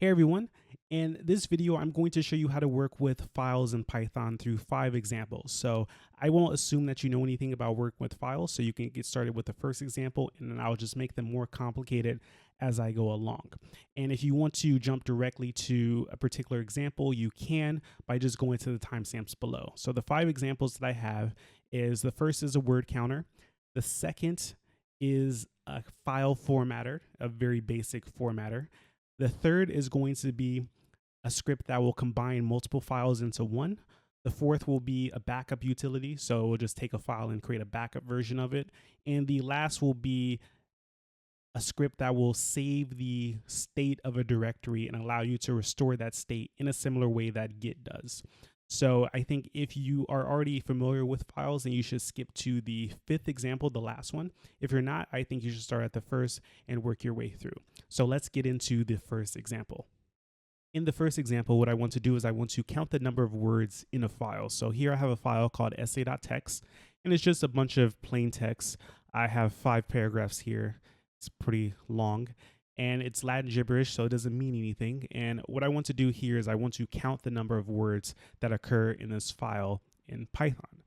Hey everyone, in this video I'm going to show you how to work with files in Python through 5 examples. So I won't assume that you know anything about working with files, so you can get started with the first example and then I'll just make them more complicated as I go along. And if you want to jump directly to a particular example, you can by just going to the timestamps below. So the 5 examples that I have is the first is a word counter, the second is a file formatter, a very basic formatter. The third is going to be a script that will combine multiple files into one. The fourth will be a backup utility. So we'll just take a file and create a backup version of it. And the last will be a script that will save the state of a directory and allow you to restore that state in a similar way that Git does. So I think if you are already familiar with files, then you should skip to the 5th example, the last one. If you're not, I think you should start at the first and work your way through. So let's get into the first example. In the first example, what I want to do is I want to count the number of words in a file. So here I have a file called essay.txt, and it's just a bunch of plain text. I have 5 paragraphs here. It's pretty long. And it's Latin gibberish, so it doesn't mean anything. And what I want to do here is I want to count the number of words that occur in this file in Python.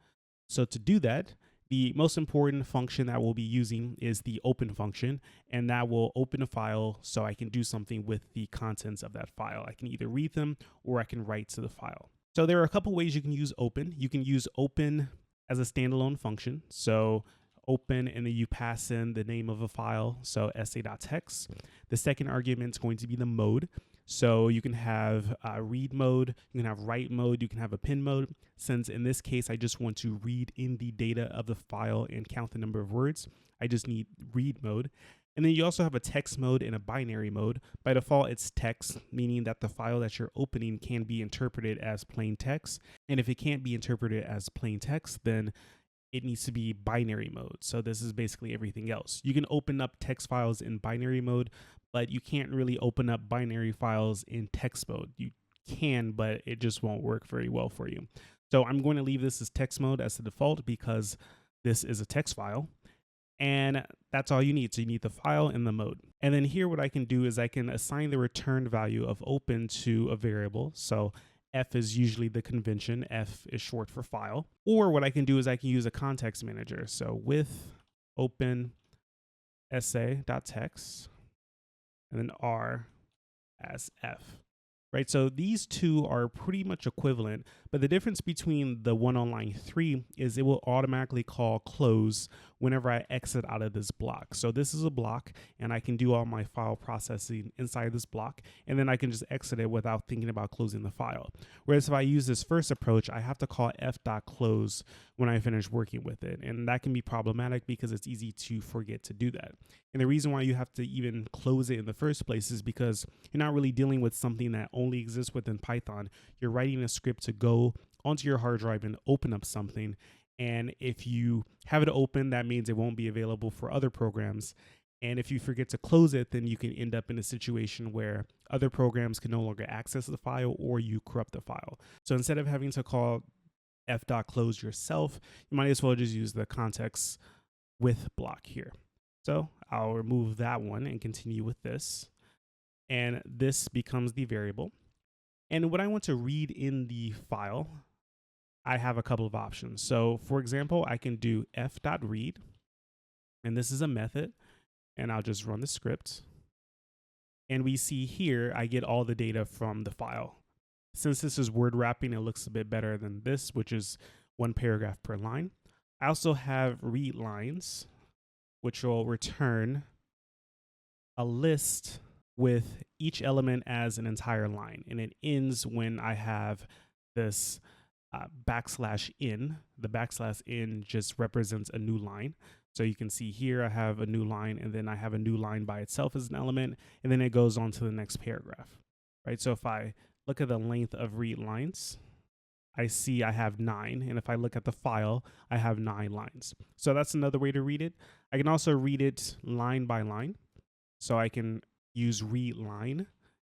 So to do that, the most important function that we'll be using is the open function, and that will open a file so I can do something with the contents of that file. I can either read them or I can write to the file. So there are a couple ways you can use open. You can use open as a standalone function. So open, and then you pass in the name of a file, so essay.txt. The second argument is going to be the mode. So you can have read mode, you can have write mode, you can have append mode. Since in this case, I just want to read in the data of the file and count the number of words, I just need read mode. And then you also have a text mode and a binary mode. By default, it's text, meaning that the file that you're opening can be interpreted as plain text. And if it can't be interpreted as plain text, then it needs to be binary mode. So this is basically everything else. You can open up text files in binary mode, but you can't really open up binary files in text mode. You can, but it just won't work very well for you. So I'm going to leave this as text mode as the default because this is a text file. And that's all you need. So you need the file and the mode. And then here what I can do is I can assign the return value of open to a variable. So F is usually the convention. F is short for file. Or what I can do is I can use a context manager. So with open essay.txt and then R as F. Right, so these two are pretty much equivalent, but the difference between the one on line 3 is it will automatically call close whenever I exit out of this block. So this is a block, and I can do all my file processing inside this block, and then I can just exit it without thinking about closing the file. Whereas if I use this first approach, I have to call f.close when I finish working with it, and that can be problematic because it's easy to forget to do that. And the reason why you have to even close it in the first place is because you're not really dealing with something that only exists within Python. You're writing a script to go onto your hard drive and open up something. And if you have it open, that means it won't be available for other programs. And if you forget to close it, then you can end up in a situation where other programs can no longer access the file or you corrupt the file. So instead of having to call f.close yourself, you might as well just use the context with block here. So I'll remove that one and continue with this. And this becomes the variable. And when I want to read in the file, I have a couple of options. So for example, I can do f.read, and this is a method, and I'll just run the script. And we see here, I get all the data from the file. Since this is word wrapping, it looks a bit better than this, which is 1 paragraph per line. I also have read lines, which will return a list with each element as an entire line. And it ends when I have this \n. The \n just represents a new line. So you can see here I have a new line, and then I have a new line by itself as an element, and then it goes on to the next paragraph, right? So if I look at the length of read lines, I see I have 9, and if I look at the file, I have 9 lines. So that's another way to read it. I can also read it line by line. So I can use read line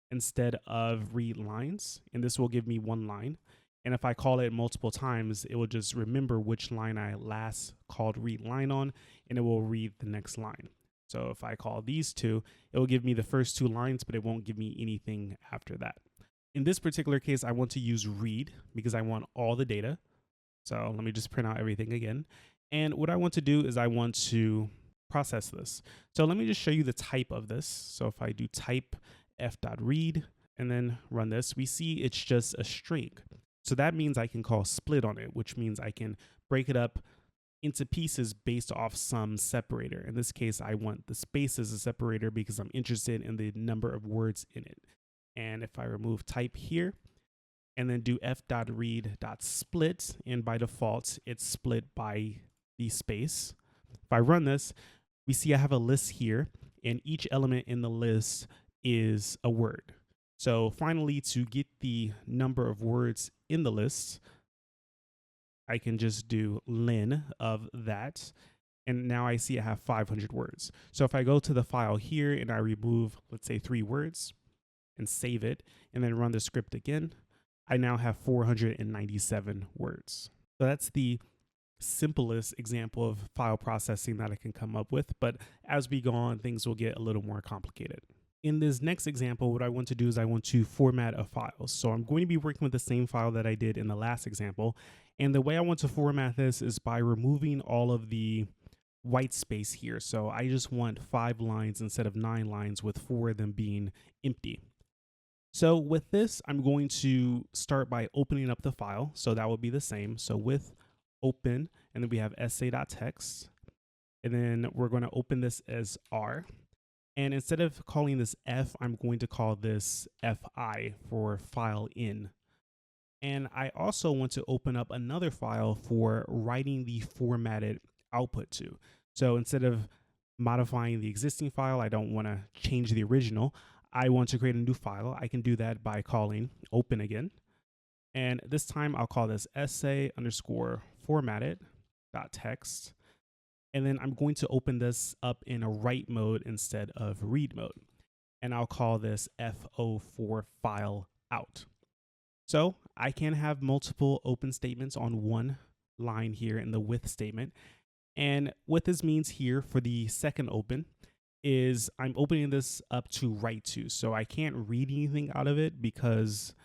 instead of read lines, and this will give me 1 line. And if I call it multiple times, it will just remember which line I last called read line on, and it will read the next line. So if I call these two, it will give me the first two lines, but it won't give me anything after that. In this particular case, I want to use read because I want all the data. So let me just print out everything again. And what I want to do is I want to process this. So let me just show you the type of this. So if I do type f.read and then run this, we see it's just a string. So that means I can call split on it, which means I can break it up into pieces based off some separator. In this case, I want the space as a separator because I'm interested in the number of words in it. And if I remove type here and then do f.read.split, and by default, it's split by the space. If I run this, we see I have a list here, and each element in the list is a word. So finally, to get the number of words in the list, I can just do len of that. And now I see I have 500 words. So if I go to the file here and I remove, let's say 3 words and save it and then run the script again, I now have 497 words. So that's the simplest example of file processing that I can come up with. But as we go on, things will get a little more complicated. In this next example, what I want to do is I want to format a file. So I'm going to be working with the same file that I did in the last example. And the way I want to format this is by removing all of the white space here. So I just want 5 lines instead of 9 lines, with 4 of them being empty. So with this, I'm going to start by opening up the file. So that will be the same. So with open, and then we have sa.text. And then we're going to open this as R. And instead of calling this F, I'm going to call this FI for file in. And I also want to open up another file for writing the formatted output to. So instead of modifying the existing file, I don't want to change the original. I want to create a new file. I can do that by calling open again. And this time I'll call this sa_formatted.text. And then I'm going to open this up in a write mode instead of read mode. And I'll call this FO for file out. So I can have multiple open statements on one line here in the with statement. And what this means here for the second open is I'm opening this up to write to. So I can't read anything out of it because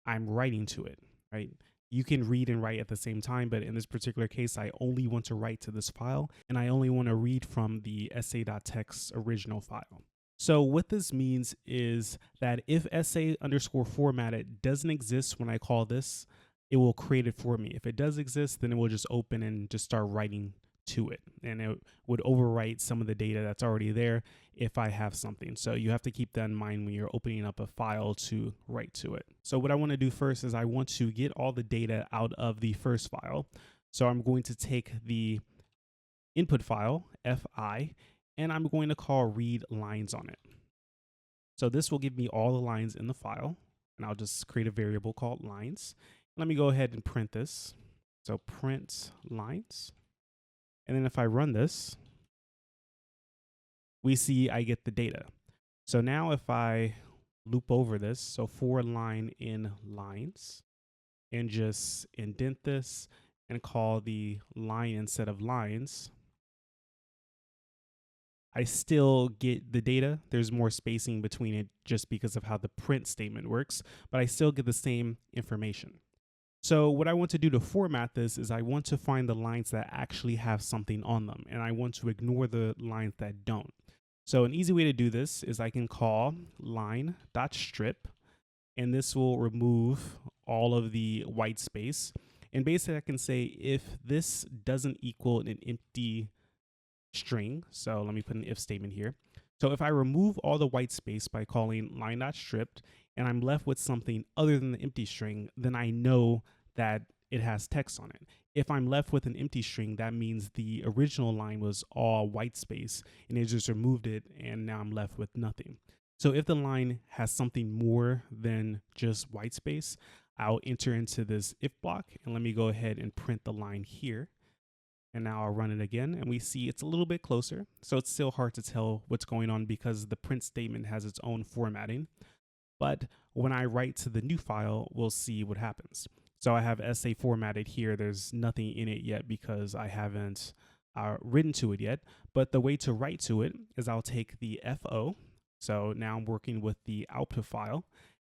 I'm writing to it, right? You can read and write at the same time, but in this particular case, I only want to write to this file, and I only want to read from the sa.text original file. So what this means is that if sa_formatted doesn't exist when I call this, it will create it for me. If it does exist, then it will just open and just start writing to it, and it would overwrite some of the data that's already there if I have something. So you have to keep that in mind when you're opening up a file to write to it. So what I want to do first is I want to get all the data out of the first file. So I'm going to take the input file, fi, and I'm going to call read lines on it. So this will give me all the lines in the file, and I'll just create a variable called lines. Let me go ahead and print this. So print lines. And then if I run this, we see I get the data. So now if I loop over this, so for line in lines, and just indent this and call the line instead of lines, I still get the data. There's more spacing between it just because of how the print statement works, but I still get the same information. So what I want to do to format this is I want to find the lines that actually have something on them, and I want to ignore the lines that don't. So an easy way to do this is I can call line.strip, and this will remove all of the white space. And basically I can say if this doesn't equal an empty string, so let me put an if statement here. So if I remove all the white space by calling line.stripped, and I'm left with something other than the empty string, then I know that it has text on it. If I'm left with an empty string, that means the original line was all white space and it just removed it, and now I'm left with nothing. So if the line has something more than just white space, I'll enter into this if block, and let me go ahead and print the line here. And now I'll run it again, and we see it's a little bit closer. So it's still hard to tell what's going on because the print statement has its own formatting. But when I write to the new file, we'll see what happens. So I have SA formatted here. There's nothing in it yet because I haven't written to it yet, but the way to write to it is I'll take the FO. So now I'm working with the output file,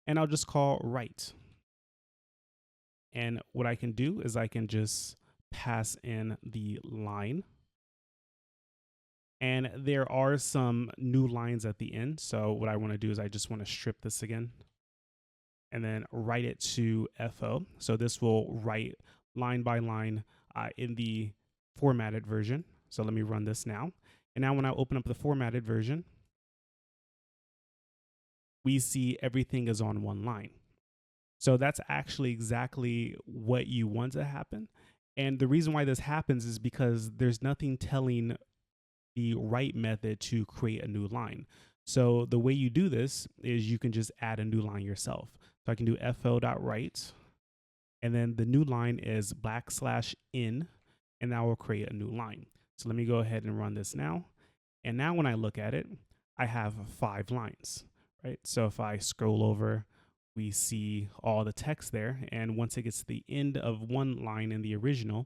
and I'll just call write. And what I can do is I can just pass in the line. And there are some new lines at the end. So what I want to do is I just want to strip this again and then write it to FO. So this will write line by line in the formatted version. So let me run this now. And now when I open up the formatted version, we see everything is on one line. So that's actually exactly what you want to happen. And the reason why this happens is because there's nothing telling the write method to create a new line. So the way you do this is you can just add a new line yourself. So I can do fo.write, and then the new line is \n, and that will create a new line. So let me go ahead and run this now. And now when I look at it, I have 5 lines, right? So if I scroll over, we see all the text there. And once it gets to the end of one line in the original,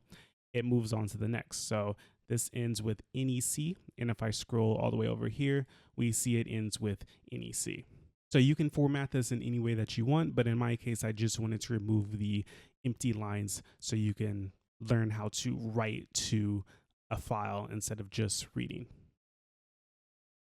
it moves on to the next. So this ends with NEC. And if I scroll all the way over here, we see it ends with NEC. So you can format this in any way that you want, but in my case, I just wanted to remove the empty lines so you can learn how to write to a file instead of just reading.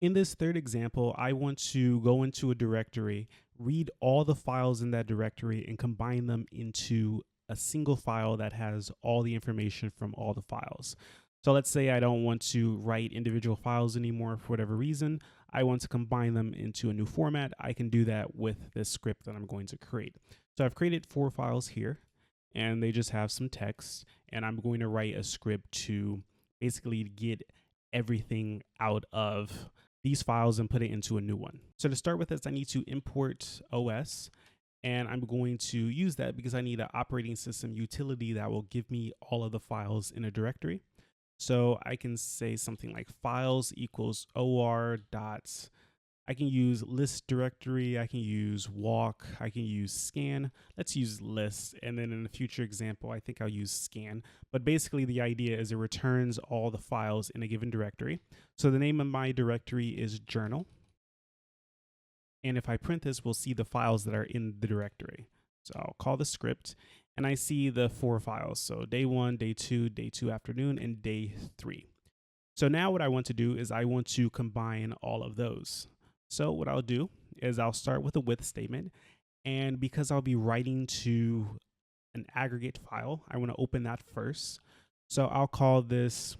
In this third example, I want to go into a directory, read all the files in that directory, and combine them into a single file that has all the information from all the files. So let's say I don't want to write individual files anymore for whatever reason. I want to combine them into a new format. I can do that with this script that I'm going to create. So I've created 4 files here, and they just have some text, and I'm going to write a script to basically get everything out of these files and put it into a new one. So to start with this, I need to import OS, and I'm going to use that because I need an operating system utility that will give me all of the files in a directory. So I can say something like files equals or dot. I can use list directory. I can use walk. I can use scan. Let's use list. And then in a future example, I think I'll use scan. But basically the idea is it returns all the files in a given directory. So the name of my directory is journal. And if I print this, we'll see the files that are in the directory. So I'll call the script, and I see the 4 files. So day 1, day 2 afternoon, and day 3. So now what I want to do is I want to combine all of those. So what I'll do is I'll start with a with statement. And because I'll be writing to an aggregate file, I want to open that first. So I'll call this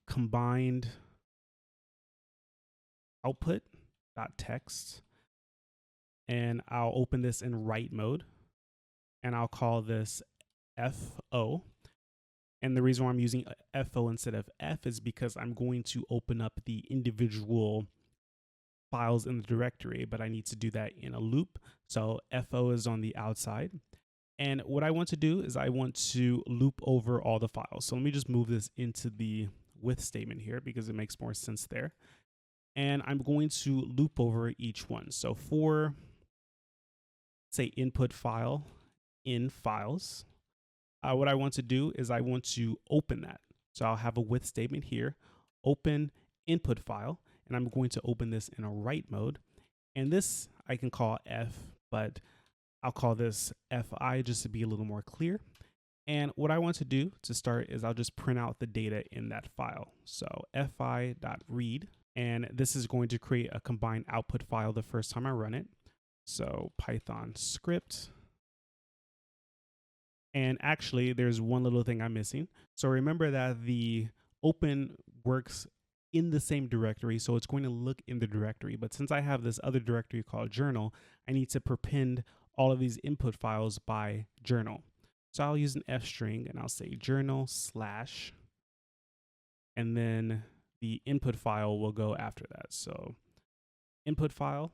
combined output.text. And I'll open this in write mode. And I'll call this FO. And the reason why I'm using FO instead of F is because I'm going to open up the individual files in the directory, but I need to do that in a loop. So FO is on the outside. And what I want to do is I want to loop over all the files. So let me just move this into the with statement here because it makes more sense there. And I'm going to loop over each one. So for, say, input file in files, what I want to do is I want to open that. So I'll have a with statement here, open input file, and I'm going to open this in a write mode. And this I can call F, but I'll call this FI just to be a little more clear. And what I want to do to start is I'll just print out the data in that file. So fi.read, and this is going to create a combined output file the first time I run it. So Python script. And actually, there's one little thing I'm missing. So remember that the open works in the same directory, so it's going to look in the directory. But since I have this other directory called journal, I need to prepend all of these input files by journal. So I'll use an F string, and I'll say journal slash, and then the input file will go after that. So input file,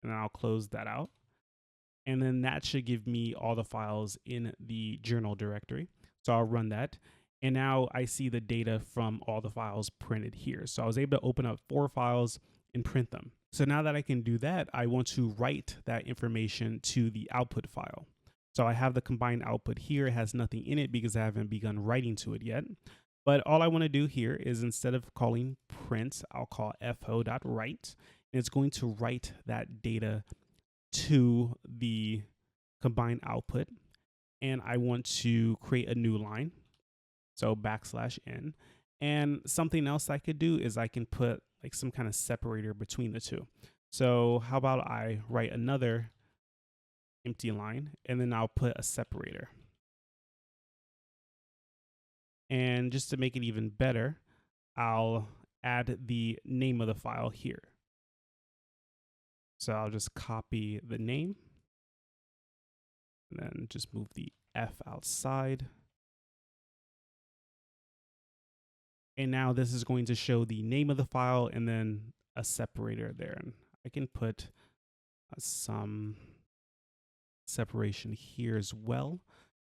and I'll close that out. And then that should give me all the files in the journal directory. So I'll run that. And now I see the data from all the files printed here. So I was able to open up 4 files and print them. So now that I can do that, I want to write that information to the output file. So I have the combined output here. It has nothing in it because I haven't begun writing to it yet. But all I want to do here is instead of calling print, I'll call fo.write, and it's going to write that data to the combined output. And I want to create a new line. So \n. And something else I could do is I can put like some kind of separator between the two. So how about I write another empty line and then I'll put a separator. And just to make it even better, I'll add the name of the file here. So I'll just copy the name and then just move the F outside. And now this is going to show the name of the file and then a separator there. And I can put some separation here as well.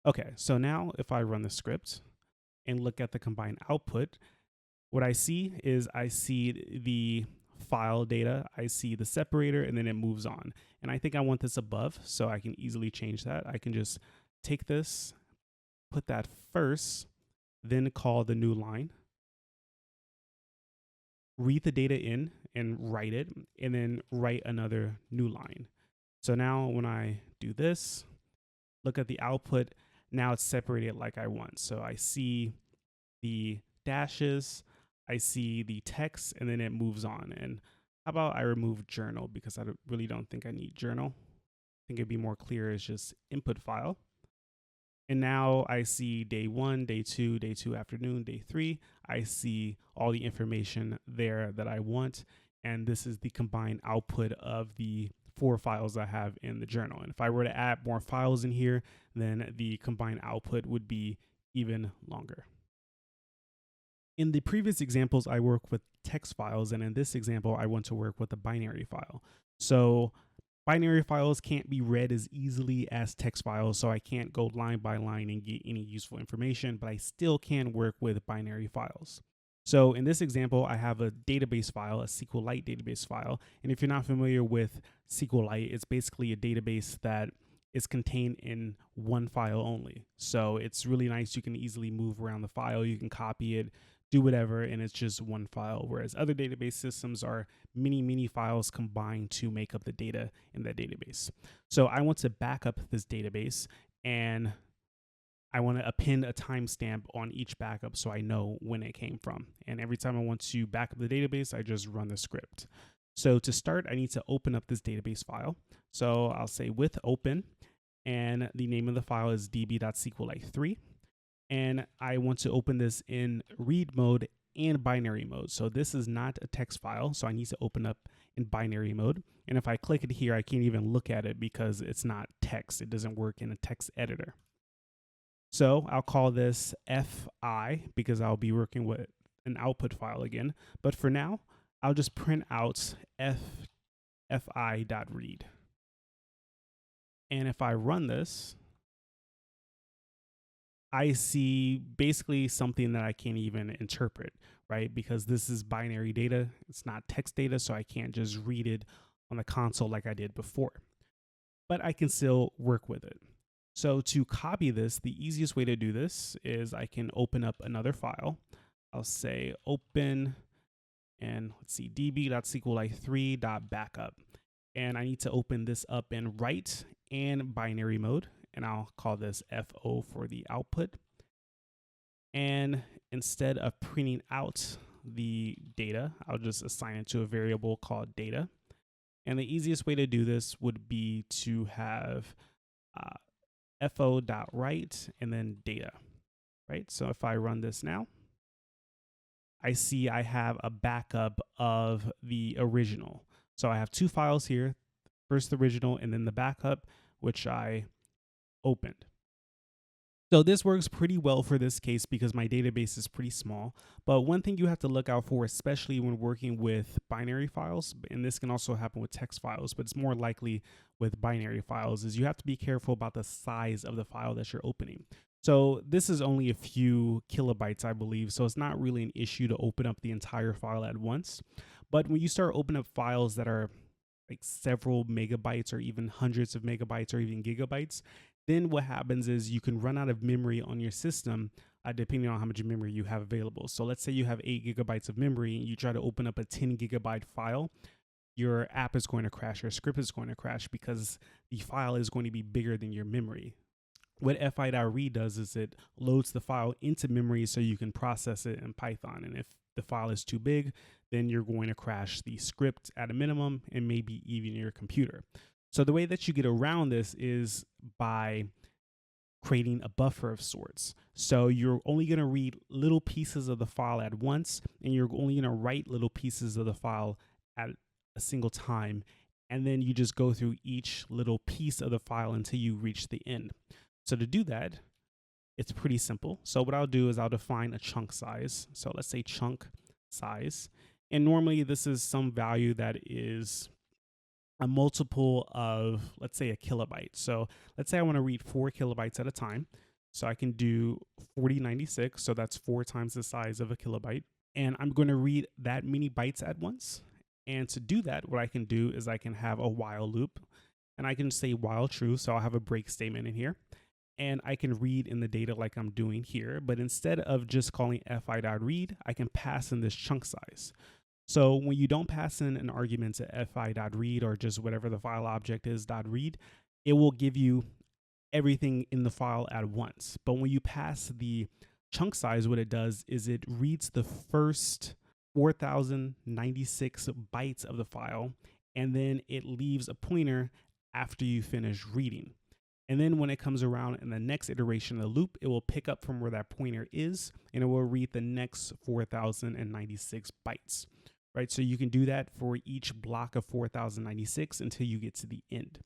Okay, so now if I run the script and look at the combined output, what I see is I see the file data, I see the separator, and then it moves on. And I think I want this above, so I can easily change that. I can just take this, put that first, then call the new line, read the data in and write it, and then write another new line. So now when I do this, look at the output, now it's separated like I want. So I see the dashes, I see the text, and then it moves on. And how about I remove journal because I really don't think I need journal. I think it'd be more clear as just input file. And now I see day 1, day 2, day 2 afternoon, day 3. I see all the information there that I want. And this is the combined output of the 4 files I have in the journal. And if I were to add more files in here, then the combined output would be even longer. In the previous examples, I work with text files. And in this example, I want to work with a binary file. So binary files can't be read as easily as text files, so I can't go line by line and get any useful information, but I still can work with binary files. So in this example, I have a database file, a SQLite database file. And if you're not familiar with SQLite, it's basically a database that is contained in one file only. So it's really nice. You can easily move around the file. You can copy it, do whatever, and it's just one file. Whereas other database systems are many files combined to make up the data in that database. So I want to back up this database and I want to append a timestamp on each backup so I know when it came from. And every time I want to back up the database, I just run the script. So to start, I need to open up this database file. So I'll say with open, and the name of the file is db.sqlite3. And I want to open this in read mode and binary mode. So this is not a text file, so I need to open up in binary mode. And if I click it here, I can't even look at it because it's not text. It doesn't work in a text editor. So I'll call this fi because I'll be working with an output file again. But for now, I'll just print out fi.read. And if I run this, I see basically something that I can't even interpret, right? Because this is binary data. It's not text data, so I can't just read it on the console like I did before. But I can still work with it. So to copy this, the easiest way to do this is I can open up another file. I'll say open, and let's see, db.sqlite3.backup. And I need to open this up in write and binary mode. And I'll call this FO for the output. And instead of printing out the data, I'll just assign it to a variable called data. And the easiest way to do this would be to have fo.write and then data, right? So if I run this now, I see I have a backup of the original. So I have 2 files here, first the original and then the backup, which I opened. So this works pretty well for this case because my database is pretty small. But one thing you have to look out for, especially when working with binary files, and this can also happen with text files, but it's more likely with binary files, is you have to be careful about the size of the file that you're opening. So this is only a few kilobytes, I believe. So it's not really an issue to open up the entire file at once. But when you start opening up files that are like several megabytes or even hundreds of megabytes or even gigabytes, then what happens is you can run out of memory on your system depending on how much memory you have available. So let's say you have 8 GB of memory and you try to open up a 10 GB file, your app is going to crash, your script is going to crash because the file is going to be bigger than your memory. What fi.read does is it loads the file into memory so you can process it in Python. And if the file is too big, then you're going to crash the script at a minimum and maybe even your computer. So the way that you get around this is by creating a buffer of sorts. So you're only going to read little pieces of the file at once, and you're only going to write little pieces of the file at a single time. And then you just go through each little piece of the file until you reach the end. So to do that, it's pretty simple. So what I'll do is I'll define a chunk size. So let's say chunk size. And normally this is some value that is a multiple of, let's say, a kilobyte. So let's say I want to read 4 kilobytes at a time. So I can do 4096. So that's 4 times the size of a kilobyte. And I'm going to read that many bytes at once. And to do that, what I can do is I can have a while loop. And I can say while true. So I'll have a break statement in here. And I can read in the data like I'm doing here. But instead of just calling fi.read, I can pass in this chunk size. So when you don't pass in an argument to fi.read or just whatever the file object is .read, it will give you everything in the file at once. But when you pass the chunk size, what it does is it reads the first 4,096 bytes of the file, and then it leaves a pointer after you finish reading. And then when it comes around in the next iteration of the loop, it will pick up from where that pointer is, and it will read the next 4,096 bytes. Right, so you can do that for each block of 4,096 until you get to the end.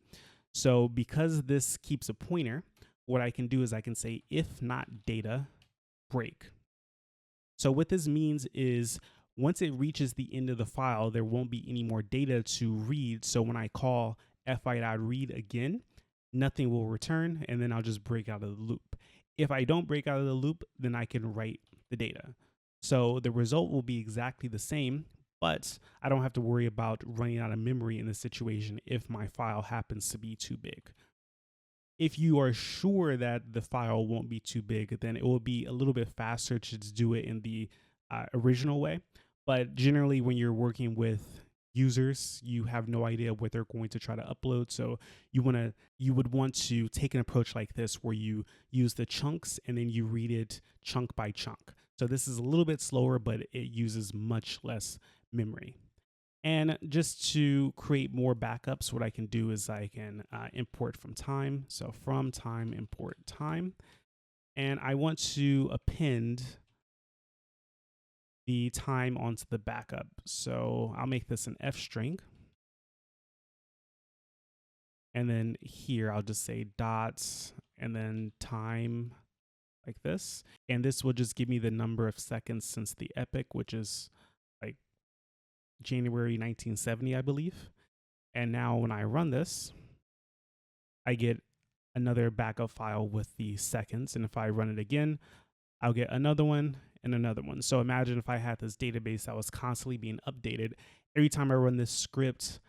So because this keeps a pointer, what I can do is I can say if not data break. So what this means is once it reaches the end of the file, there won't be any more data to read. So when I call fi.read again, nothing will return, and then I'll just break out of the loop. If I don't break out of the loop, then I can write the data. So the result will be exactly the same, but I don't have to worry about running out of memory in this situation if my file happens to be too big. If you are sure that the file won't be too big, then it will be a little bit faster to just do it in the original way. But generally, when you're working with users, you have no idea what they're going to try to upload. So you would want to take an approach like this where you use the chunks and then you read it chunk by chunk. So this is a little bit slower, but it uses much less memory. And just to create more backups, what I can do is I can import from time. So from time, import time. And I want to append the time onto the backup. So I'll make this an F string. And then here I'll just say dots and then time like this. And this will just give me the number of seconds since the epoch, which is like January 1970, I believe. And now when I run this, I get another backup file with the seconds. And if I run it again, I'll get another one and another one. So imagine if I had this database that was constantly being updated. Every time I run this script,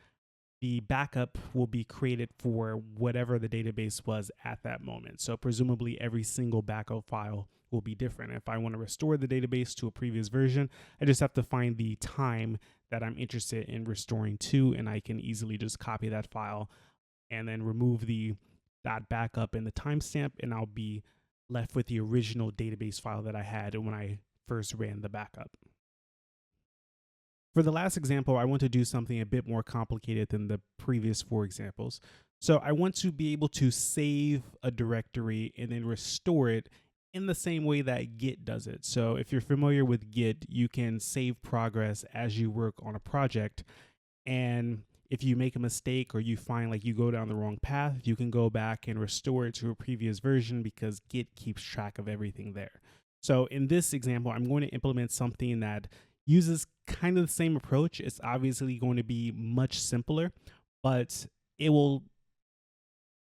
the backup will be created for whatever the database was at that moment. So presumably every single backup file will be different. If I want to restore the database to a previous version, I just have to find the time that I'm interested in restoring to, and I can easily just copy that file and then remove the .backup and the timestamp, and I'll be left with the original database file that I had when I first ran the backup. For the last example, I want to do something a bit more complicated than the previous 4 examples. So I want to be able to save a directory and then restore it in the same way that Git does it. So if you're familiar with Git, you can save progress as you work on a project. And if you make a mistake or you find like you go down the wrong path, you can go back and restore it to a previous version because Git keeps track of everything there. So in this example, I'm going to implement something that uses kind of the same approach. It's obviously going to be much simpler, but it will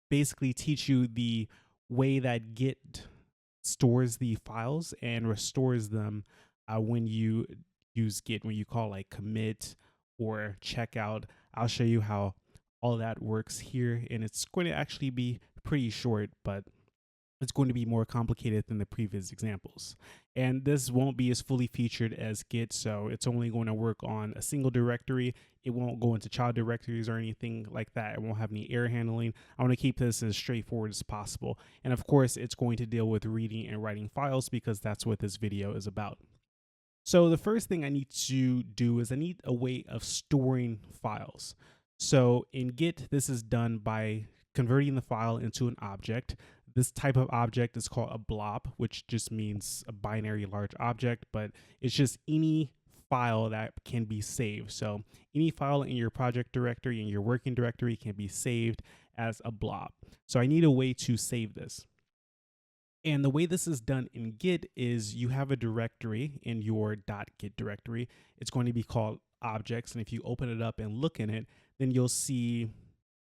basically teach you the way that Git stores the files and restores them when you use Git, when you call like commit or checkout. I'll show you how all that works here, and it's going to actually be pretty short, but it's going to be more complicated than the previous examples. And this won't be as fully featured as Git, so it's only going to work on a single directory. It won't go into child directories or anything like that. It won't have any error handling. I want to keep this as straightforward as possible. And of course, it's going to deal with reading and writing files because that's what this video is about. So the first thing I need to do is I need a way of storing files. So in Git, this is done by converting the file into an object. This type of object is called a blob, which just means a binary large object, but it's just any file that can be saved. So any file in your project directory, in your working directory, can be saved as a blob. So I need a way to save this. And the way this is done in Git is you have a directory in your .git directory. It's going to be called objects. And if you open it up and look in it, then you'll see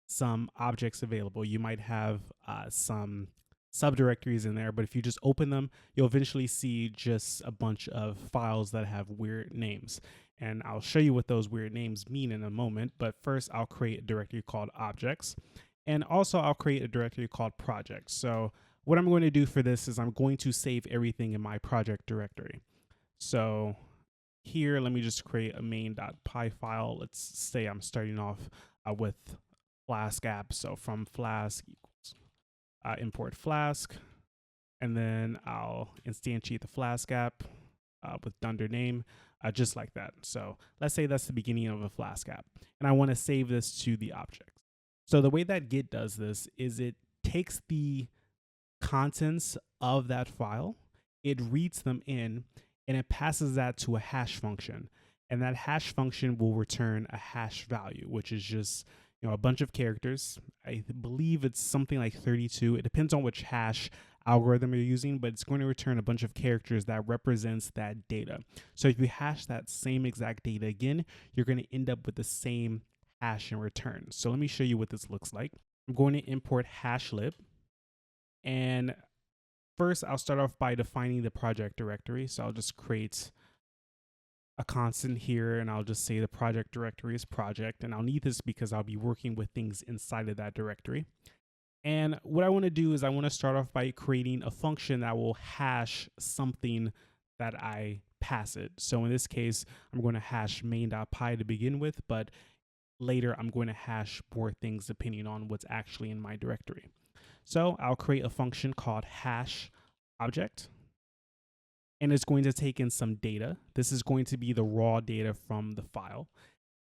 some objects available. You might have some subdirectories in there, but if you just open them, you'll eventually see just a bunch of files that have weird names. And I'll show you what those weird names mean in a moment. But first, I'll create a directory called objects. And also, I'll create a directory called projects. So what I'm going to do for this is I'm going to save everything in my project directory. So here, let me just create a main.py file. Let's say I'm starting off with Flask app. So from Flask equals import Flask, and then I'll instantiate the Flask app with under name, just like that. So let's say that's the beginning of a Flask app, and I want to save this to the object. So the way that Git does this is it takes the contents of that file, it reads them in, and it passes that to a hash function. And that hash function will return a hash value, which is just a bunch of characters. I believe it's something like 32. It depends on which hash algorithm you're using, but it's going to return a bunch of characters that represents that data. So if you hash that same exact data again, you're going to end up with the same hash in return. So let me show you what this looks like. I'm going to import hashlib. And first, I'll start off by defining the project directory. So I'll just create a constant here, and I'll just say the project directory is project. And I'll need this because I'll be working with things inside of that directory. And what I want to do is I want to start off by creating a function that will hash something that I pass it. So in this case, I'm going to hash main.py to begin with, but later I'm going to hash more things depending on what's actually in my directory. So I'll create a function called hash object, and it's going to take in some data. This is going to be the raw data from the file.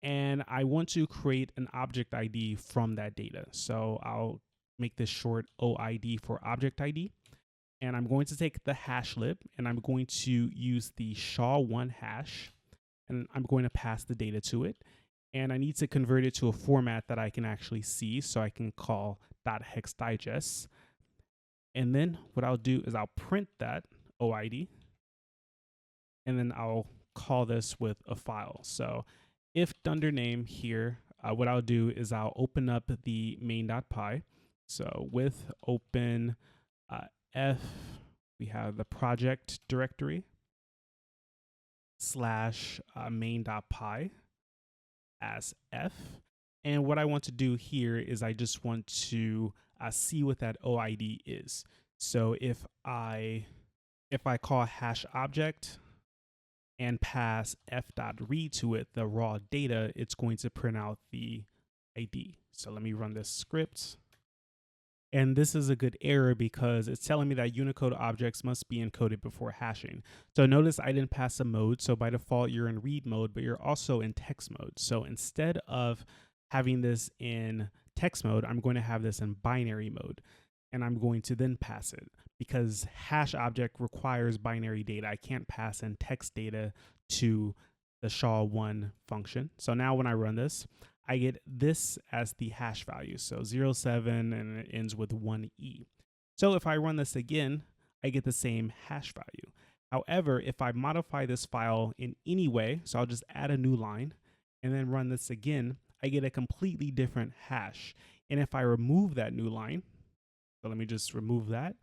And I want to create an object ID from that data. So I'll make this short OID for object ID. And I'm going to take the hashlib, and I'm going to use the SHA-1 hash, and I'm going to pass the data to it. And I need to convert it to a format that I can actually see, so I can call .hex digest. And then what I'll do is I'll print that OID, and then I'll call this with a file. So if under name here, what I'll do is I'll open up the main.py. So with open F, we have the project directory / main.py as F. And what I want to do here is I just want to see what that OID is. So if I call hash object and pass f.read to it, the raw data, it's going to print out the ID. So let me run this script. And this is a good error because it's telling me that Unicode objects must be encoded before hashing. So notice I didn't pass a mode. So by default, you're in read mode, but you're also in text mode. So instead of having this in text mode, I'm going to have this in binary mode. And I'm going to then pass it because hash object requires binary data. I can't pass in text data to the SHA-1 function. So now when I run this, I get this as the hash value. So 07 and it ends with 1E. So if I run this again, I get the same hash value. However, if I modify this file in any way, so I'll just add a new line and then run this again, I get a completely different hash. And if I remove that new line, so let me just remove that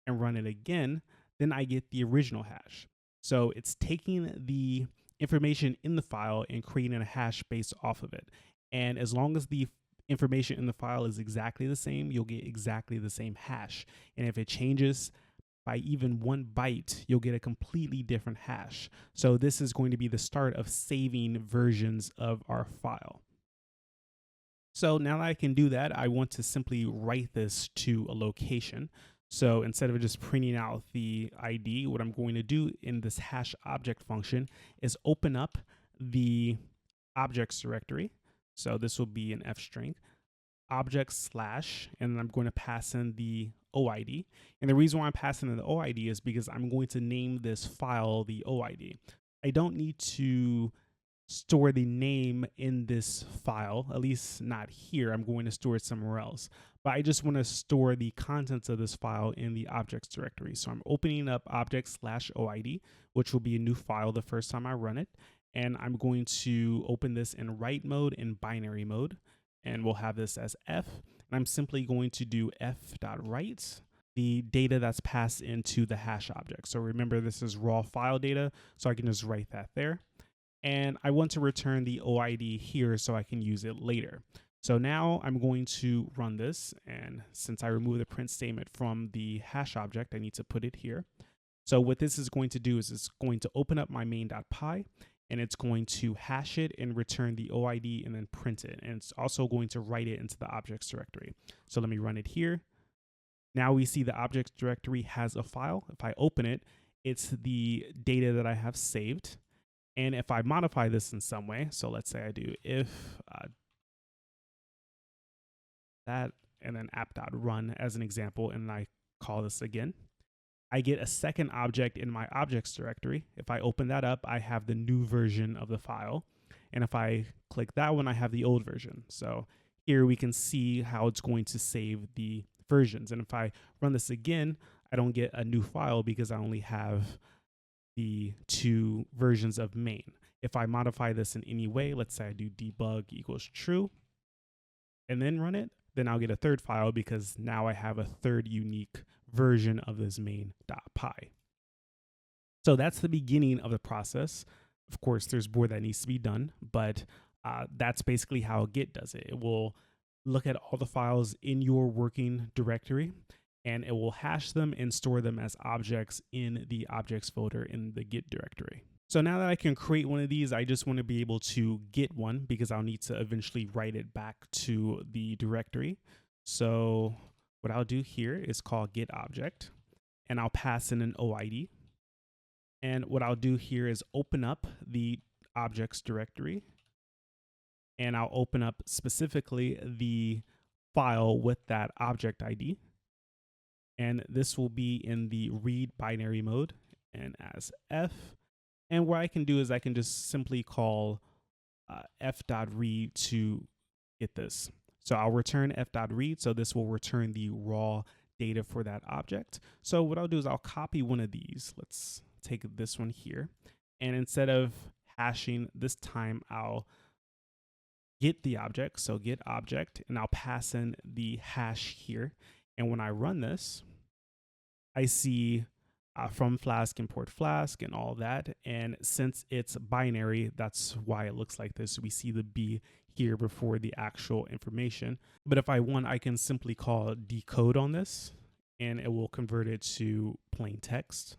and run it again, then I get the original hash. So it's taking the information in the file and creating a hash based off of it. And as long as the information in the file is exactly the same, you'll get exactly the same hash. And if it changes by even 1 byte, you'll get a completely different hash. So this is going to be the start of saving versions of our file. So now that I can do that, I want to simply write this to a location. So instead of just printing out the ID, what I'm going to do in this hash object function is open up the objects directory. So this will be an F string, object slash, and then I'm going to pass in the OID. And the reason why I'm passing in the OID is because I'm going to name this file the OID. I don't need to store the name in this file, at least not here. I'm going to store it somewhere else. But I just want to store the contents of this file in the objects directory. So I'm opening up object slash OID, which will be a new file the first time I run it. And I'm going to open this in write mode and binary mode. And we'll have this as F. And I'm simply going to do f.write the data that's passed into the hash object. So remember, this is raw file data, so I can just write that there. And I want to return the OID here so I can use it later. So now I'm going to run this, and since I removed the print statement from the hash object, I need to put it here. So what this is going to do is it's going to open up my main.py, and it's going to hash it and return the OID and then print it. And it's also going to write it into the objects directory. So let me run it here. Now we see the objects directory has a file. If I open it, it's the data that I have saved. And if I modify this in some way, so let's say I do if that, and then app.run as an example, and I call this again, I get a second object in my objects directory. If I open that up, I have the new version of the file. And if I click that one, I have the old version. So here we can see how it's going to save the versions. And if I run this again, I don't get a new file because I only have the 2 versions of main. If I modify this in any way, let's say I do debug equals true and then run it, then I'll get a third file because now I have a third unique version of this main.py. So that's the beginning of the process. Of course, there's more that needs to be done, but that's basically how Git does it. It will look at all the files in your working directory, and it will hash them and store them as objects in the objects folder in the Git directory. So now that I can create one of these, I just want to be able to get one because I'll need to eventually write it back to the directory. So what I'll do here is call get object, and I'll pass in an OID. And what I'll do here is open up the objects directory, and I'll open up specifically the file with that object ID. And this will be in the read binary mode and as F. And what I can do is I can just simply call f.read to get this. So I'll return f.read. So this will return the raw data for that object. So what I'll do is I'll copy one of these. Let's take this one here. And instead of hashing this time, I'll get the object. So get object, and I'll pass in the hash here. And when I run this, I see from Flask, import Flask and all that. And since it's binary, that's why it looks like this. We see the B here before the actual information. But if I want, I can simply call decode on this, and it will convert it to plain text.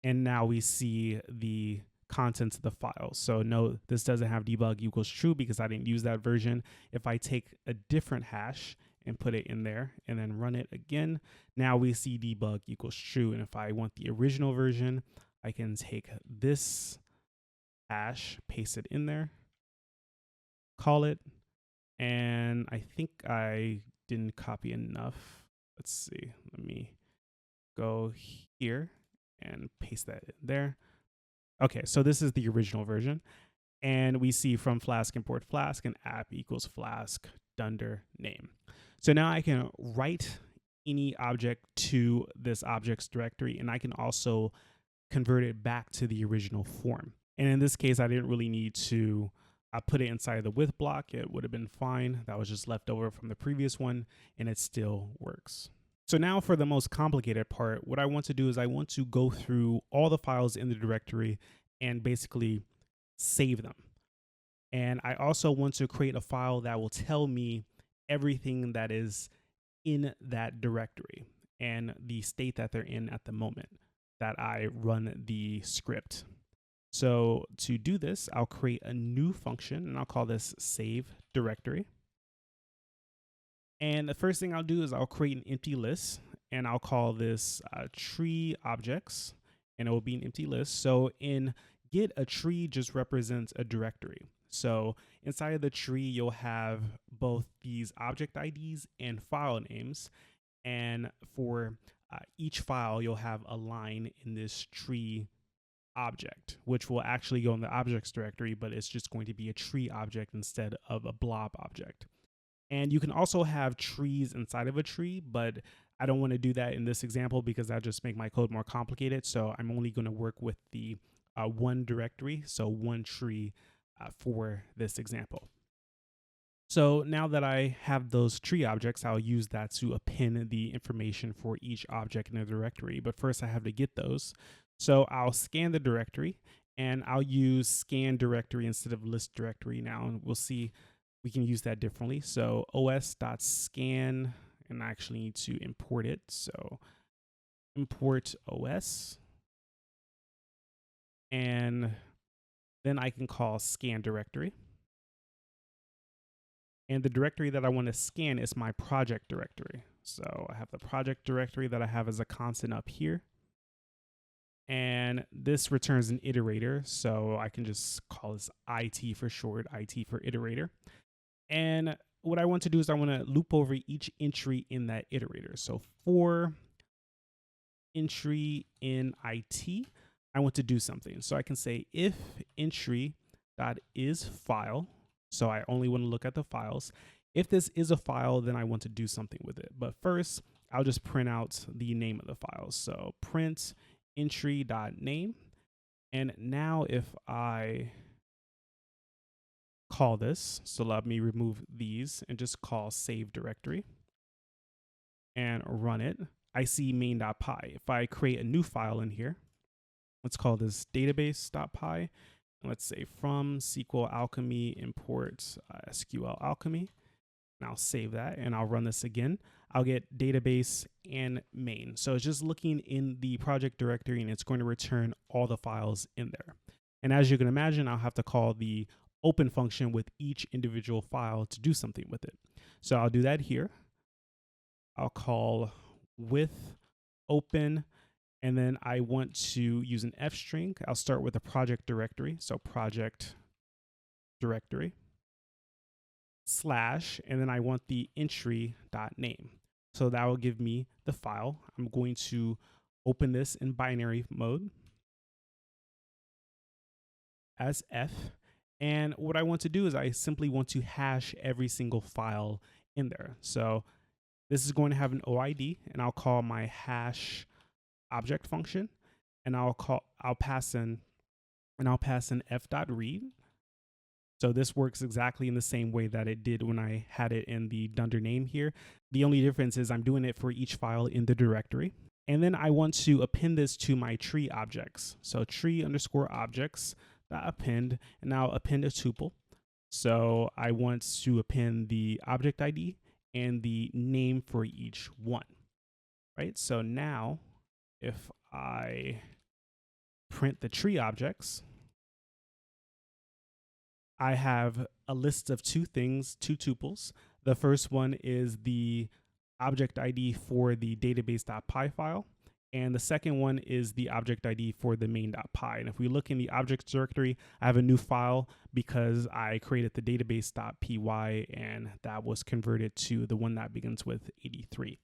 And now we see the contents of the file. So no, this doesn't have debug equals true because I didn't use that version. If I take a different hash and put it in there and then run it again, now we see debug equals true. And if I want the original version, I can take this hash, paste it in there, call it, and I think I didn't copy enough. Let's see, let me go here and paste that in there. Okay, so this is the original version. And we see from Flask, import Flask, and app equals Flask dunder name. So now I can write any object to this objects directory, and I can also convert it back to the original form. And in this case, I didn't really need to put it inside the with block. It would have been fine. That was just left over from the previous one, and it still works. So now for the most complicated part, what I want to do is I want to go through all the files in the directory and basically save them. And I also want to create a file that will tell me everything that is in that directory and the state that they're in at the moment that I run the script. So to do this, I'll create a new function and I'll call this save directory. And the first thing I'll do is I'll create an empty list and I'll call this tree objects, and it will be an empty list. So in Git, a tree just represents a directory. So inside of the tree, you'll have both these object IDs and file names. And for each file, you'll have a line in this tree object, which will actually go in the objects directory, but it's just going to be a tree object instead of a blob object. And you can also have trees inside of a tree, but I don't want to do that in this example because that just make my code more complicated. So I'm only going to work with the one directory, so one tree for this example. So now that I have those tree objects, I'll use that to append the information for each object in the directory. But first I have to get those. So I'll scan the directory and I'll use scan directory instead of list directory now. And we'll see we can use that differently. So os.scan, and I actually need to import it. So import os, and then I can call scan directory. And the directory that I want to scan is my project directory. So I have the project directory that I have as a constant up here. And this returns an iterator. So I can just call this IT for short, IT for iterator. And what I want to do is I want to loop over each entry in that iterator. So for entry in IT, I want to do something. So I can say if entry.isFile, so I only want to look at the files. If this is a file, then I want to do something with it. But first, I'll just print out the name of the files. So print entry.name. And now if I call this, so let me remove these and just call save directory and run it, I see main.py. If I create a new file in here, let's call this database.py. Let's say from SQL Alchemy import SQL Alchemy. And I'll save that and I'll run this again. I'll get database and main. So it's just looking in the project directory and it's going to return all the files in there. And as you can imagine, I'll have to call the open function with each individual file to do something with it. So I'll do that here. I'll call with open, and then I want to use an F string. I'll start with a project directory. So project directory slash, and then I want the entry.name. So that will give me the file. I'm going to open this in binary mode as F. And what I want to do is I simply want to hash every single file in there. So this is going to have an OID, and I'll call my hash object function, and I'll pass in f.read. So this works exactly in the same way that it did when I had it in the dunder name here. The only difference is I'm doing it for each file in the directory. And then I want to append this to my tree objects. So tree_objects append, and now append a tuple. So I want to append the object ID and the name for each one, right? So now if I print the tree objects, I have a list of two things, two tuples. The first one is the object ID for the database.py file. And the second one is the object ID for the main.py. And if we look in the objects directory, I have a new file because I created the database.py and that was converted to the one that begins with 83.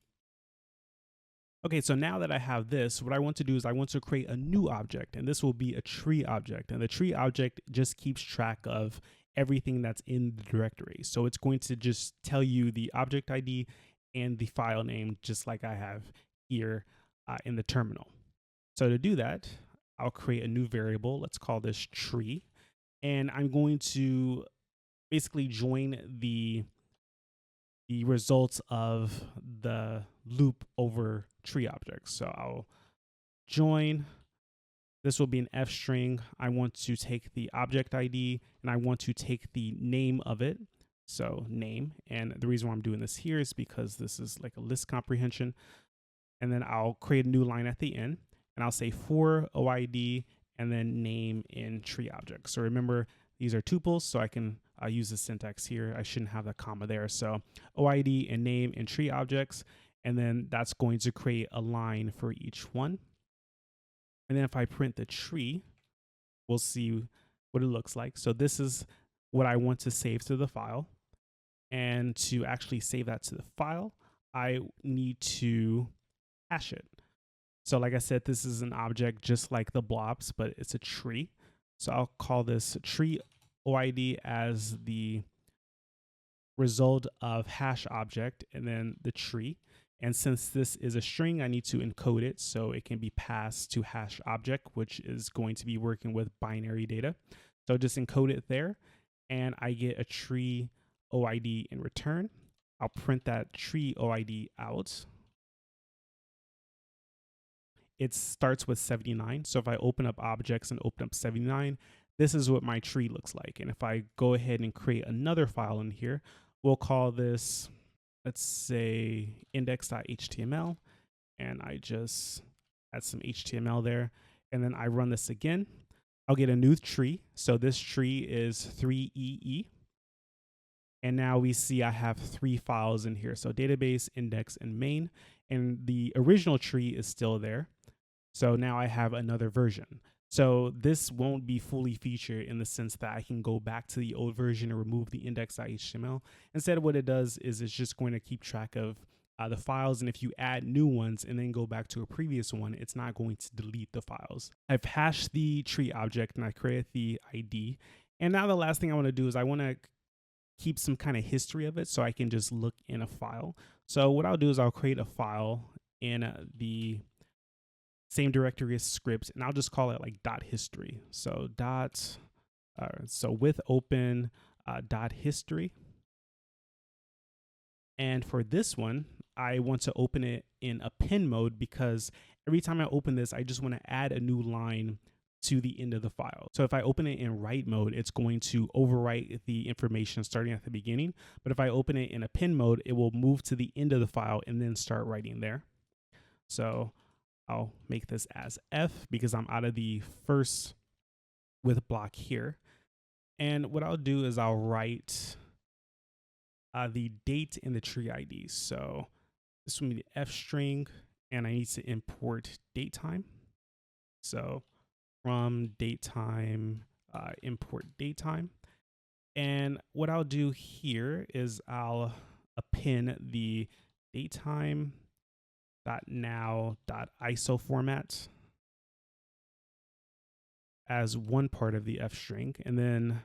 Okay, so now that I have this, what I want to do is I want to create a new object, and this will be a tree object. And the tree object just keeps track of everything that's in the directory. So it's going to just tell you the object ID and the file name, just like I have here in the terminal. So to do that, I'll create a new variable. Let's call this tree. And I'm going to basically join the results of the loop over tree objects. So I'll join This will be an F string. I want to take the object ID and I want to take the name of it. So name. And the reason why I'm doing this here is because this is like a list comprehension. And then I'll create a new line at the end and I'll say for OID and then name in tree object. So remember, these are tuples, so I can use the syntax here. I shouldn't have the comma there. So OID and name in tree objects, and then that's going to create a line for each one. And then if I print the tree, we'll see what it looks like. So this is what I want to save to the file. And to actually save that to the file, I need to hash it. So like I said, this is an object just like the blobs, but it's a tree. So I'll call this tree OID as the result of hash object and then the tree. And since this is a string, I need to encode it so it can be passed to hash object, which is going to be working with binary data. So just encode it there and I get a tree OID in return. I'll print that tree OID out. It starts with 79. So if I open up objects and open up 79, this is what my tree looks like. And if I go ahead and create another file in here, we'll call this, let's say index.html. And I just add some HTML there. And then I run this again. I'll get a new tree. So this tree is 3EE. And now we see I have 3 files in here. So database, index, and main. And the original tree is still there. So now I have another version. So this won't be fully featured in the sense that I can go back to the old version and remove the index.html. Instead, what it does is it's just going to keep track of the files. And if you add new ones and then go back to a previous one, it's not going to delete the files. I've hashed the tree object and I created the ID. And now the last thing I want to do is I want to keep some kind of history of it so I can just look in a file. So what I'll do is I'll create a file in the same directory as script, and I'll just call it like .history. So with open .history. And for this one, I want to open it in append mode because every time I open this, I just want to add a new line to the end of the file. So if I open it in write mode, it's going to overwrite the information starting at the beginning. But if I open it in append mode, it will move to the end of the file and then start writing there. So I'll make this as F because I'm out of the first with block here. And what I'll do is I'll write the date in the tree ID. So this will be the F string and I need to import datetime. So from datetime, import datetime. And what I'll do here is I'll append the datetime.now.iso format as one part of the F string. And then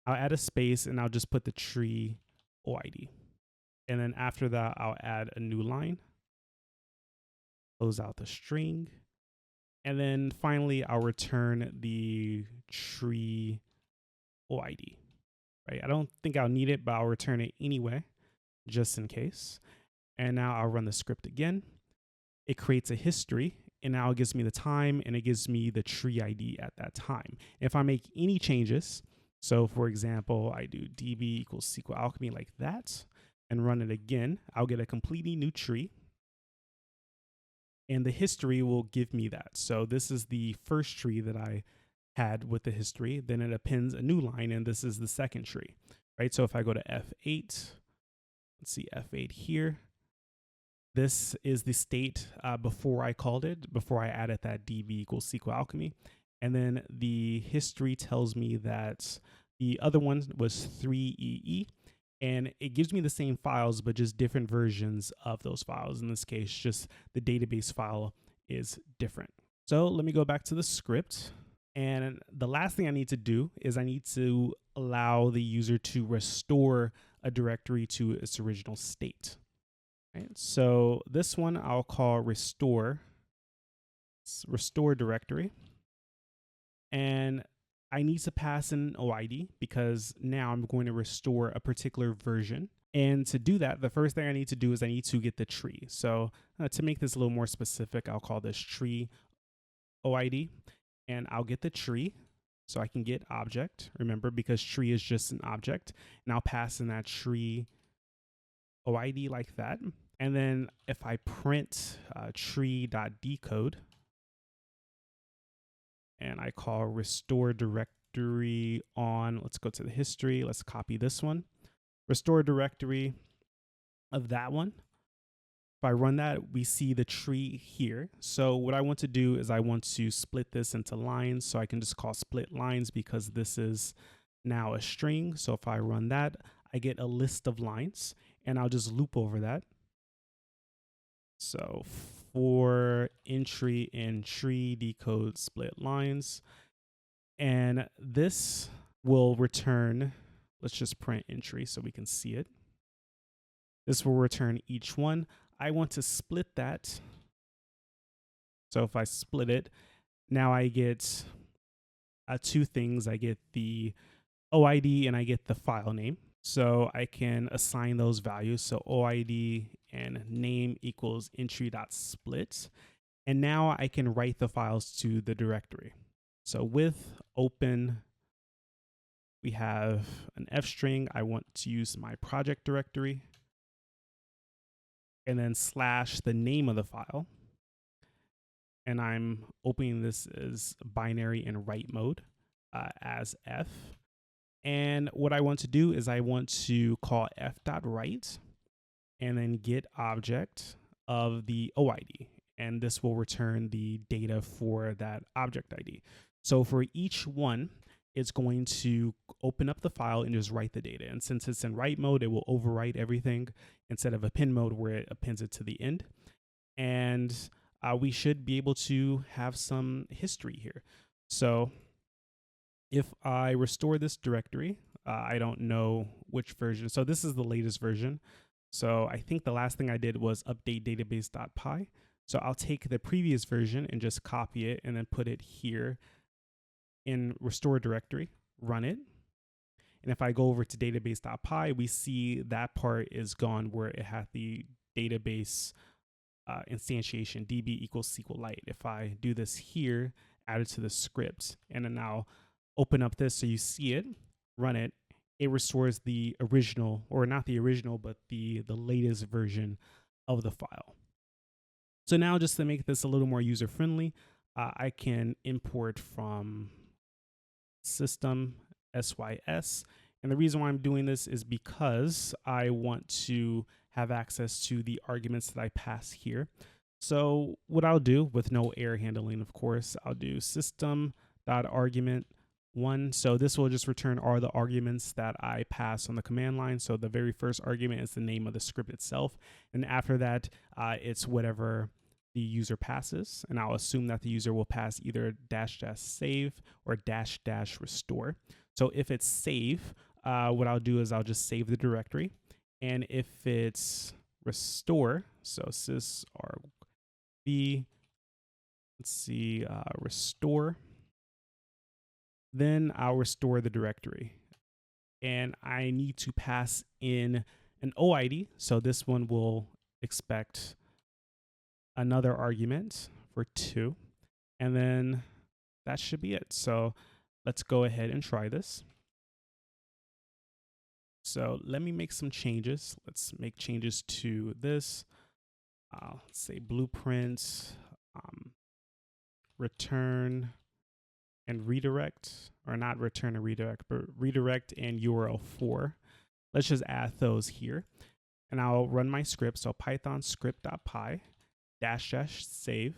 I'll add a space and I'll just put the tree OID. And then after that, I'll add a new line, close out the string. And then finally, I'll return the tree OID, right? I don't think I'll need it, but I'll return it anyway, just in case. And now I'll run the script again. It creates a history, and now it gives me the time, and it gives me the tree ID at that time. If I make any changes, so for example, I do db equals SQL alchemy like that, and run it again, I'll get a completely new tree. And the history will give me that. So this is the first tree that I had with the history. Then it appends a new line, and this is the second tree, right? So if I go to F8, let's see F8 here. This is the state before I called it, before I added that db equals SQL alchemy. And then the history tells me that the other one was 3EE. And it gives me the same files, but just different versions of those files. In this case, just the database file is different. So let me go back to the script. And the last thing I need to do is I need to allow the user to restore a directory to its original state. Right? So this one I'll call restore directory. And I need to pass in OID because now I'm going to restore a particular version. And to do that, the first thing I need to do is I need to get the tree. So to make this a little more specific, I'll call this tree OID. and I'll get the tree. So I can get object, remember, because tree is just an object. And I'll pass in that tree OID like that. And then if I print tree.decode and I call restore directory on, let's go to the history. Let's copy this one. Restore directory of that one. If I run that, we see the tree here. So what I want to do is I want to split this into lines. So I can just call split lines because this is now a string. So if I run that, I get a list of lines and I'll just loop over that. So for entry in tree decode split lines, and this will return, let's just print entry so we can see it. This will return each one. I want to split that. So if I split it, now I get two things. I get the OID and I get the file name. So I can assign those values. So OID and name equals entry.split. And now I can write the files to the directory. So with open, we have an F string. I want to use my project directory. And then slash the name of the file. And I'm opening this as binary in write mode as F. And what I want to do is I want to call f.write and then get object of the OID. And this will return the data for that object ID. So for each one, it's going to open up the file and just write the data. And since it's in write mode, it will overwrite everything instead of append mode where it appends it to the end. And we should be able to have some history here. So if I restore this directory, I don't know which version. So this is the latest version. So I think the last thing I did was update database.py. So I'll take the previous version and just copy it and then put it here in restore directory, run it. And if I go over to database.py, we see that part is gone where it had the database instantiation db equals SQLite. If I do this here, add it to the script, and then I'll open up this so you see it, run it, it restores the original, or not the original, but the latest version of the file. So now just to make this a little more user-friendly, I can import from system sys. And the reason why I'm doing this is because I want to have access to the arguments that I pass here. So what I'll do with no error handling, of course, I'll do system.argument1. So this will just return all the arguments that I pass on the command line. So the very first argument is the name of the script itself. And after that, it's whatever the user passes. And I'll assume that the user will pass either --save or --restore. So if it's save, what I'll do is I'll just save the directory. And if it's restore, so sysrb, let's see, restore, then I'll restore the directory. And I need to pass in an OID. So this one will expect another argument for 2. And then that should be it. So let's go ahead and try this. So let me make some changes. Let's make changes to this. Let's say blueprint, return and redirect, or not return and redirect, but redirect and URL4. Let's just add those here. And I'll run my script. So python script.py --save.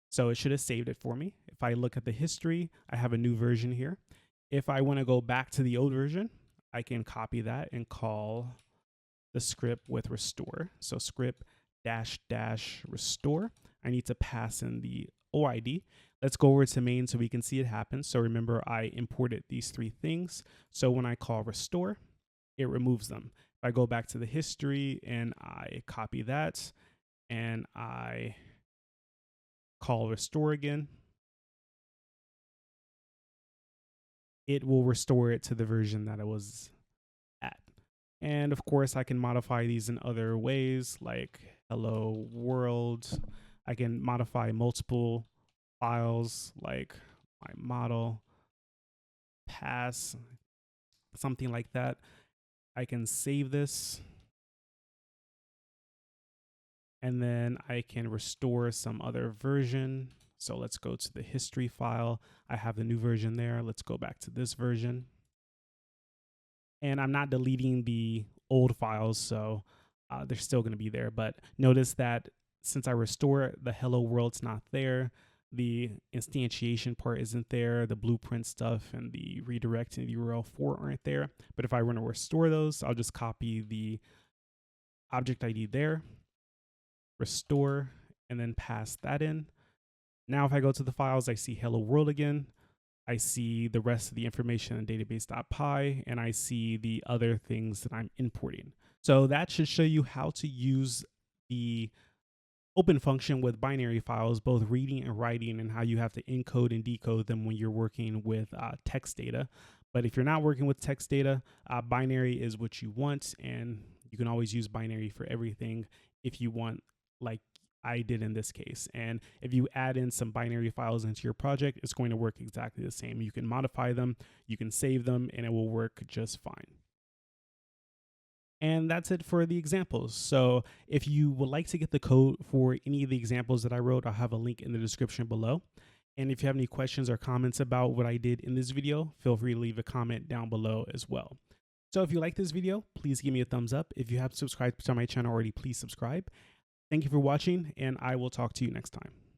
So it should have saved it for me. If I look at the history, I have a new version here. If I want to go back to the old version, I can copy that and call the script with restore. So script --restore. I need to pass in the OID. Let's go over to main so we can see it happen. So remember, I imported these 3 things. So when I call restore, it removes them. If I go back to the history and I copy that and I call restore again, it will restore it to the version that it was at. And of course, I can modify these in other ways, like hello world. I can modify multiple files like my model, pass, something like that. I can save this, and then I can restore some other version. So let's go to the history file. I have the new version there. Let's go back to this version. And I'm not deleting the old files, so they're still going to be there. But notice that since I restore it, the hello world's not there. The instantiation part isn't there. The blueprint stuff and the redirect and the URL for aren't there. But if I want to restore those, I'll just copy the object ID there, restore, and then pass that in. Now, if I go to the files, I see hello world again. I see the rest of the information in database.py, and I see the other things that I'm importing. So that should show you how to use the open function with binary files, both reading and writing, and how you have to encode and decode them when you're working with text data. But if you're not working with text data, binary is what you want, and you can always use binary for everything if you want, like I did in this case. And if you add in some binary files into your project, it's going to work exactly the same. You can modify them, you can save them, and it will work just fine. And that's it for the examples. So if you would like to get the code for any of the examples that I wrote, I'll have a link in the description below. And if you have any questions or comments about what I did in this video, feel free to leave a comment down below as well. So if you like this video, please give me a thumbs up. If you haven't subscribed to my channel already, please subscribe. Thank you for watching, and I will talk to you next time.